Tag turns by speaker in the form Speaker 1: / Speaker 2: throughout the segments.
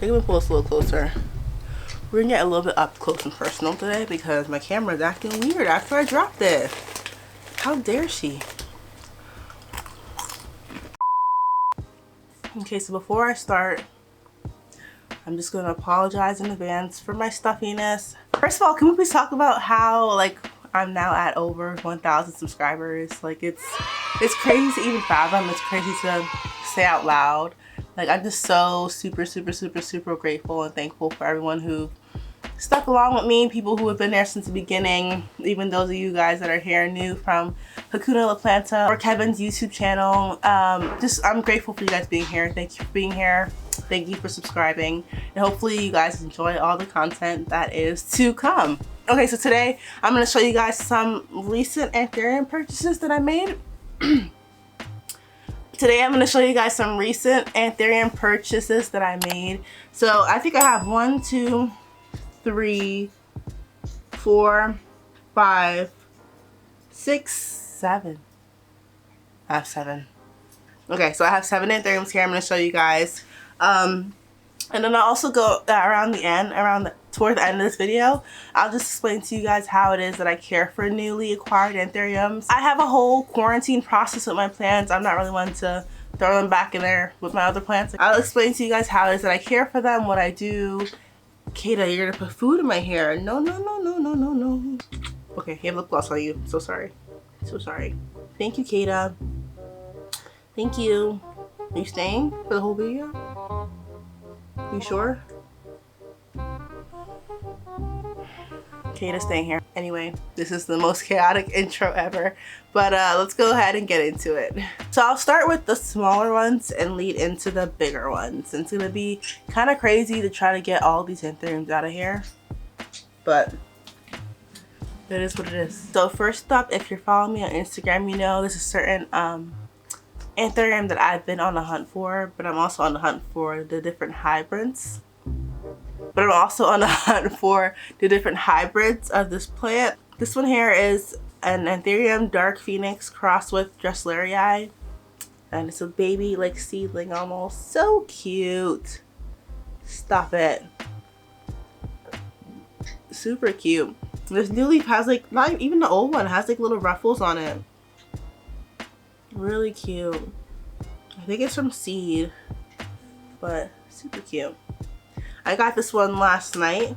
Speaker 1: think I'm gonna pull this a little closer. We're gonna get a little bit up close and personal today because my camera's acting weird after I dropped it. How dare she? Okay, so before I start, I'm just gonna apologize in advance for my stuffiness. First of all, can we please talk about how like I'm now at over 1,000 subscribers? Like it's crazy to even fathom. It's crazy to say out loud. Like I'm just so super grateful and thankful for everyone who stuck along with me, people who have been there since the beginning, even those of you guys that are here new from Hakuna La Planta or Kevin's YouTube channel. I'm grateful for you guys being here. Thank you for being here. Thank you for subscribing, and hopefully you guys enjoy all the content that is to come. Okay, so today I'm going to show you guys some recent Anthurium purchases that I made. Today I'm going to show you guys some recent Anthurium purchases that I made. So I think I have 1, 2, 3, 4, 5, 6, 7. I have 7. Okay, so I have 7 Anthuriums here. I'm going to show you guys. And then I'll also go around the end, toward the end of this video, I'll just explain to you guys how it is that I care for newly acquired Anthuriums. I have a whole quarantine process with my plants. I'm not really one to throw them back in there with my other plants. I'll explain to you guys how it is that I care for them, what I do. Kata, you're gonna put food in my hair. No. Okay, you have lip gloss on you. So sorry. So sorry. Thank you, Kata. Thank you. Are you staying for the whole video? You sure? Kata's staying here. Anyway, this is the most chaotic intro ever, but let's go ahead and get into it. So I'll start with the smaller ones and lead into the bigger ones. It's gonna be kind of crazy to try to get all these Anthuriums out of here, but it is what it is. So first up, if you're following me on Instagram, you know there's a certain Anthurium that I've been on the hunt for, but I'm also on the hunt for the different hybrids. But I'm also on the hunt for the different hybrids of this plant. This one here is an Anthurium Dark Pheonix crossed with Dressleri. And it's a baby like seedling almost. So cute. Stop it. Super cute. This new leaf has like, not even the old one, has like little ruffles on it. Really cute. I think it's from seed, but super cute. I got this one last night,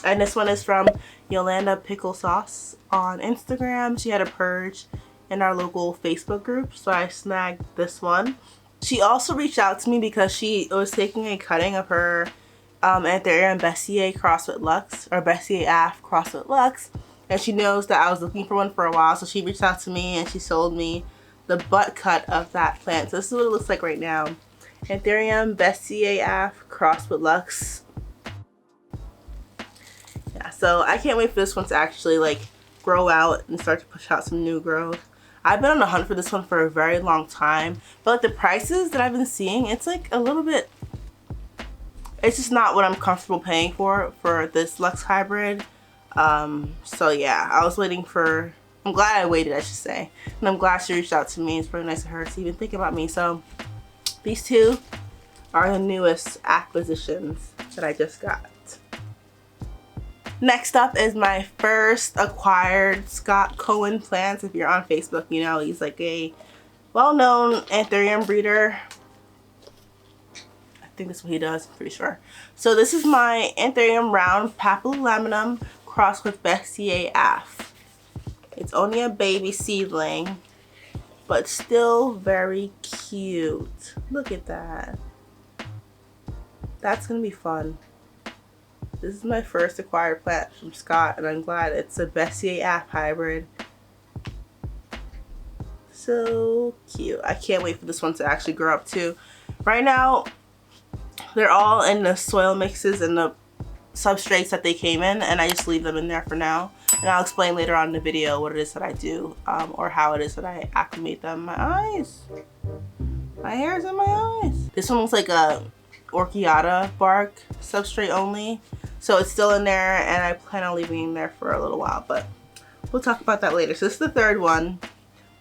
Speaker 1: and this one is from Yolanda Pickle Sauce on Instagram. She had a purge in our local Facebook group, so I snagged this one. She also reached out to me because she was taking a cutting of her Anthurium Besseae crossed with Lux, or Besseae Af crossed with Lux, and she knows that I was looking for one for a while, so she reached out to me and she sold me the butt cut of that plant. So this is what it looks like right now. Anthurium Besseae Af crossed with Lux. Yeah, so I can't wait for this one to actually like grow out and start to push out some new growth. I've been on the hunt for this one for a very long time, but like the prices that I've been seeing, it's like a little bit, it's just not what I'm comfortable paying for this Lux hybrid. So yeah, I was waiting for, I'm glad I waited, I should say, and I'm glad she reached out to me. It's really nice of her to even think about me. So these two are the newest acquisitions that I just got. Next up is my first acquired Scott Cohen plants. If you're on Facebook, you know he's like a well-known Anthurium breeder. I think that's what he does, I'm pretty sure. So this is my Anthurium round Papillilaminum crossed with Besseae Af. It's only a baby seedling, but still very cute. Look at that. That's gonna be fun. This is my first acquired plant from Scott, and I'm glad it's a Besseae Af hybrid. So cute. I can't wait for this one to actually grow up too. Right now, they're all in the soil mixes and the substrates that they came in, and I just leave them in there for now. And I'll explain later on in the video what it is that I do, or how it is that I acclimate them. My eyes. My hair's in my eyes. This one looks like a Orchiata bark substrate only. So it's still in there, and I plan on leaving it in there for a little while, but we'll talk about that later. So this is the third one,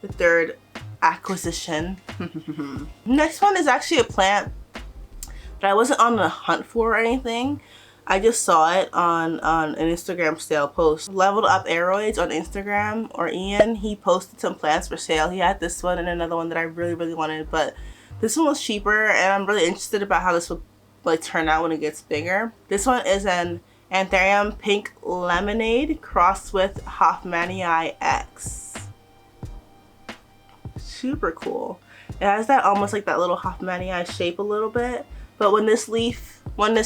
Speaker 1: the third acquisition. Next one is actually a plant but I wasn't on the hunt for or anything. I just saw it on an Instagram sale post. Leveled Up Aeroids on Instagram, or Ian, he posted some plants for sale. He had this one and another one that I really wanted, but this one was cheaper, and I'm really interested about how this will like turn out when it gets bigger. This one is an Anthurium Pink Lemonade crossed with HoffmaniiX. Super cool. It has that almost like that little HoffmaniiX shape a little bit, but when this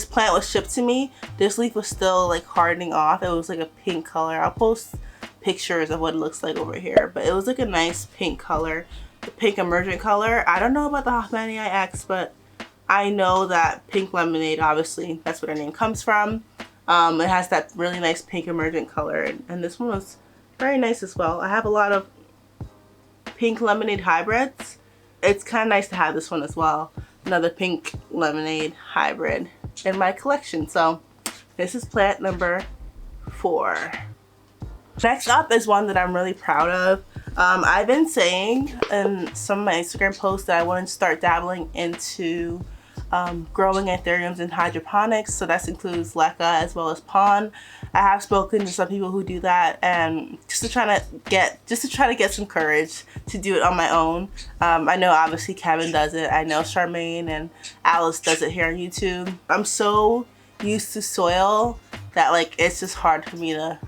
Speaker 1: plant was shipped to me, this leaf was still like hardening off. It was like a pink color. I'll post pictures of what it looks like over here, but it was like a nice pink color, the pink emergent color. I don't know about the HoffmaniiX, but I know that Pink Lemonade, obviously that's where their name comes from. It has that really nice pink emergent color, and this one was very nice as well. I have a lot of pink lemonade hybrids. It's kind of nice to have this one as well, another pink lemonade hybrid in my collection. So this is plant number 4. Next up is one that I'm really proud of. I've been saying in some of my Instagram posts that I want to start dabbling into growing anthuriums in hydroponics, so that includes leca as well as pond. I have spoken to some people who do that, and just to try to get some courage to do it on my own. I know obviously Kevin does it. I know Charmaine and Alice does it here on YouTube. I'm so used to soil that like it's just hard for me to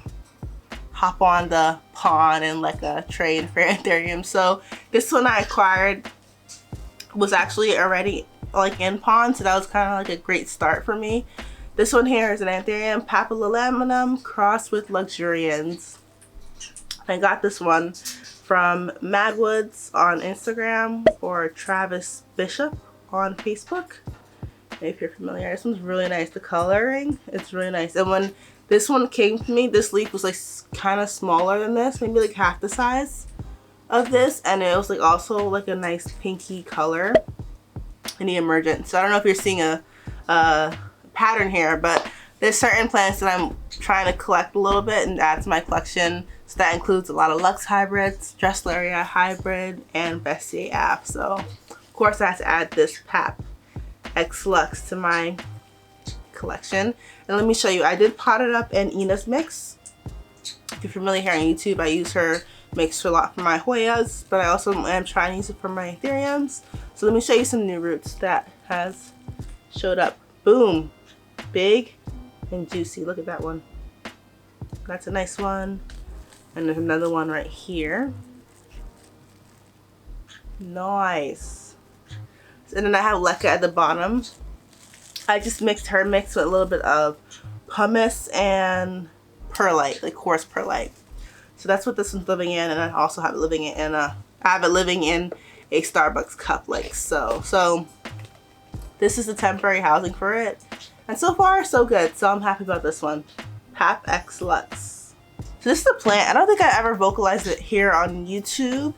Speaker 1: hop on the pond and leca trade for anthuriums. So this one I acquired was actually already like in pond, so that was kind of like a great start for me. This one here is an Anthurium Papillilaminum crossed with Luxurians. I got this one from Madwoods on Instagram or Travis Bishop on Facebook, if you're familiar. This one's really nice. The coloring, it's really nice. And when this one came to me, this leaf was like kind of smaller than this, maybe like half the size of this, and it was like also like a nice pinky color in the emergent. So I don't know if you're seeing a pattern here, but there's certain plants that I'm trying to collect a little bit and add to my collection. So that includes a lot of Lux hybrids, Dressleri hybrid, and Besseae app. So of course I have to add this Pap X Lux to my collection. And let me show you, I did pot it up in Ina's mix. If you're familiar here on YouTube, I use her mix a lot for my Hoyas, but I also am trying to use it for my Anthuriums. So let me show you some new roots that has showed up. Boom, big and juicy. Look at that one. That's a nice one. And there's another one right here. Nice. And then I have leca at the bottom. I just mixed her mix with a little bit of pumice and perlite, like coarse perlite. So that's what this one's living in, and I also have it living in a Starbucks cup like so. So this is the temporary housing for it, and so far so good. So I'm happy about this one. Pap X Lux. So this is the plant. I don't think I ever vocalized it here on YouTube.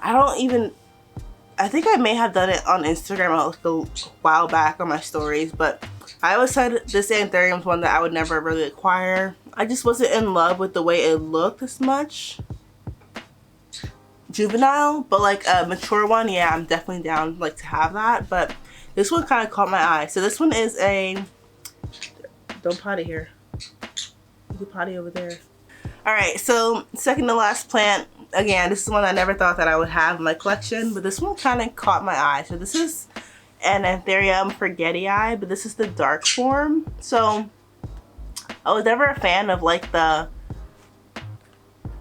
Speaker 1: I think I may have done it on Instagram like a while back on my stories, but I always said this Anthurium's one that I would never really acquire. I just wasn't in love with the way it looked as much. Juvenile, but like a mature one, yeah, I'm definitely down like to have that. But this one kind of caught my eye. So this one is a, don't potty here. You can potty over there. All right, so second to last plant. Again, this is one I never thought that I would have in my collection, but this one kind of caught my eye. So this is an Anthurium Forgetti, but this is the dark form. So I was never a fan of like the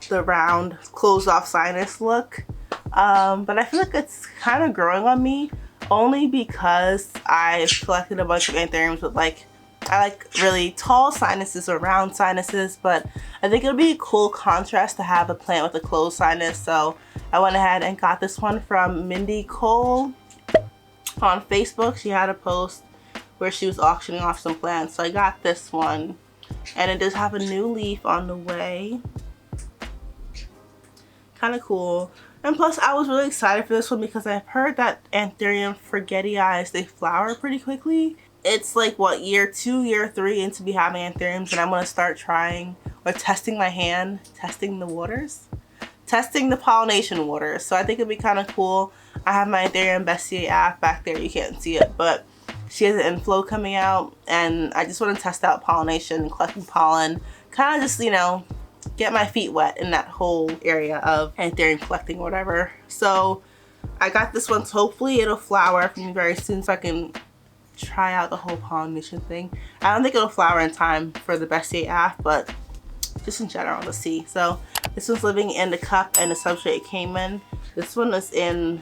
Speaker 1: round closed off sinus look, but I feel like it's kind of growing on me only because I've collected a bunch of Anthuriums with like, I like really tall sinuses or round sinuses, but I think it'll be a cool contrast to have a plant with a closed sinus. So I went ahead and got this one from Mindy Cole on Facebook. She had a post where she was auctioning off some plants. So I got this one, and it does have a new leaf on the way. Kind of cool. And plus I was really excited for this one because I've heard that Anthurium Forgetti, they flower pretty quickly. It's like what, year 2, year 3 into me having Anthuriums, and I'm gonna start trying or testing my hand, testing the waters, testing the pollination waters. So I think it'd be kind of cool. I have my Anthurium Besseae app back there. You can't see it, but She has an inflow coming out, and I just want to test out pollination, collecting pollen, kind of just, you know, get my feet wet in that whole area of Anthurium collecting or whatever. So I got this one, so hopefully it'll flower for me very soon so I can try out the whole pollination thing. I don't think it'll flower in time for the Besseae AF, but just in general, let's see. So this one's living in the cup and the substrate it came in. This one is in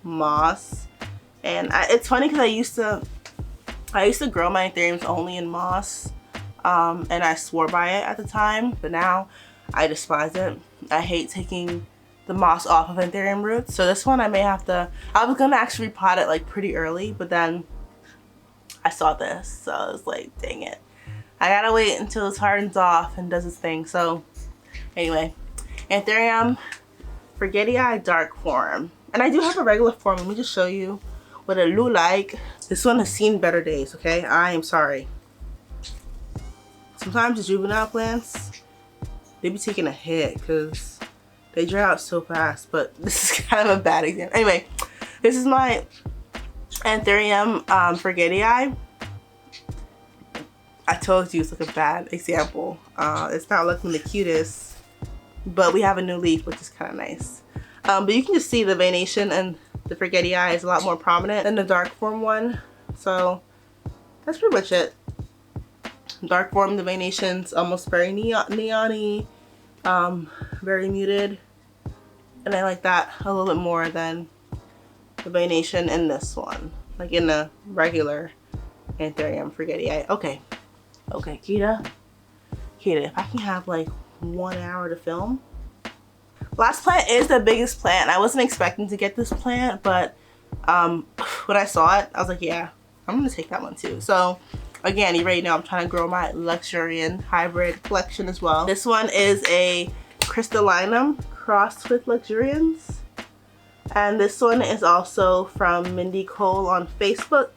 Speaker 1: moss. And it's funny because I used to grow my Anthuriums only in moss, and I swore by it at the time, but now I despise it. I hate taking the moss off of Anthurium roots. So this one I may have to, I was gonna actually repot it like pretty early, but then I saw this, so I was like, dang it. I gotta wait until it hardens off and does its thing. So anyway, Anthurium Forgetti dark form. And I do have a regular form. Let me just show you what it look like. This one has seen better days, okay? I am sorry. Sometimes the juvenile plants, they be taking a hit because they dry out so fast, but this is kind of a bad example. Anyway, this is my Anthurium Forgetti. I told you it's like a bad example. It's not looking the cutest, but we have a new leaf, which is kind of nice. But you can just see the veination and the Forgetti is a lot more prominent than the dark form one. So that's pretty much it. Dark form, the veination's almost very neon-y, very muted. And I like that a little bit more than the veination in this one. Like in the regular Anthurium Forgetti. Okay, Kita, if I can have like 1 hour to film. Last plant is the biggest plant. I wasn't expecting to get this plant, but when I saw it, I was like, yeah, I'm gonna take that one too. So again, you already know I'm trying to grow my Luxurian hybrid collection as well. This one is a Crystallinum crossed with Luxurians. And this one is also from Mindy Cole on Facebook.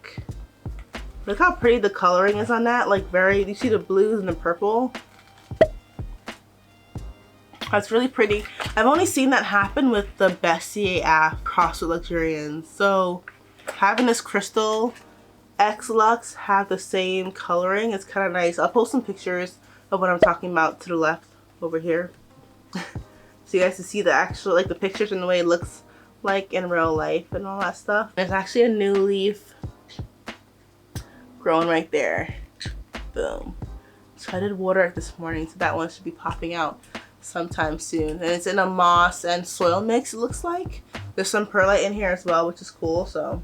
Speaker 1: Look how pretty the coloring is on that. Like you see the blues and the purple. That's really pretty. I've only seen that happen with the Besseae crossed with Luxurians. So having this Crystal X Lux have the same coloring, it's kind of nice. I'll post some pictures of what I'm talking about to the left over here. So you guys can see the actual, like the pictures and the way it looks like in real life and all that stuff. There's actually a new leaf growing right there. Boom. So I did water it this morning, so that one should be popping out sometime soon. And it's in a moss and soil mix, it looks like. There's some perlite in here as well, which is cool. So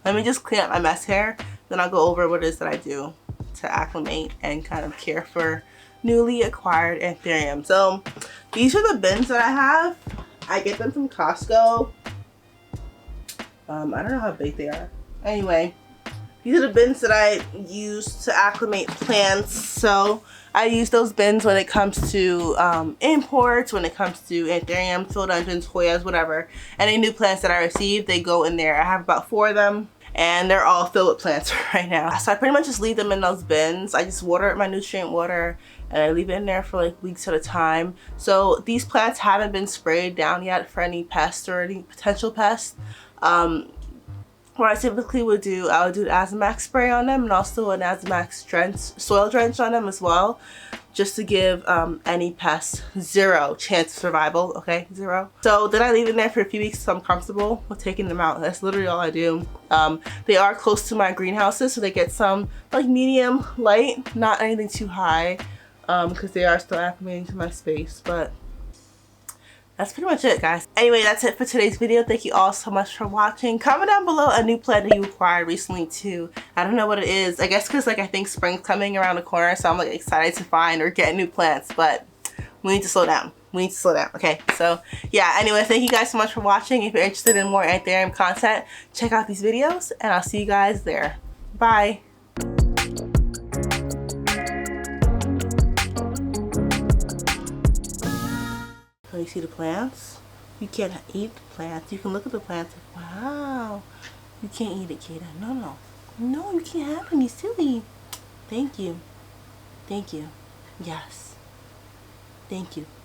Speaker 1: let me just clean up my mess here, then I'll go over what it is that I do to acclimate and kind of care for newly acquired Anthurium. So these are the bins that I have. I get them from Costco. I don't know how big they are. Anyway, these are the bins that I use to acclimate plants. So I use those bins when it comes to imports, when it comes to Anthurium, philodendrons, Hoyas, whatever. Any new plants that I receive, they go in there. I have about 4 of them, and they're all filled with plants right now. So I pretty much just leave them in those bins. I just water it, my nutrient water, and I leave it in there for like weeks at a time. So these plants haven't been sprayed down yet for any pests or any potential pests. What I typically would do, I would do an Azamax spray on them and also an Azamax soil drench on them as well, just to give any pests 0 chance of survival, okay, 0. So then I leave them there for a few weeks so I'm comfortable with taking them out. That's literally all I do. They are close to my greenhouses, so they get some like medium light, not anything too high, because they are still acclimating to my space, but that's pretty much it, guys. Anyway, that's it for today's video. Thank you all so much for watching. Comment down below a new plant that you acquired recently too. I don't know what it is. I guess because like I think spring's coming around the corner, so I'm like excited to find or get new plants, but we need to slow down. We need to slow down, okay? So yeah, anyway, thank you guys so much for watching. If you're interested in more Anthurium content, check out these videos and I'll see you guys there. Bye. So you see the plants? You can't eat the plants. You can look at the plants. Wow. You can't eat it, Kata. No, no. No, you can't have them. You're silly. Thank you. Thank you. Yes. Thank you.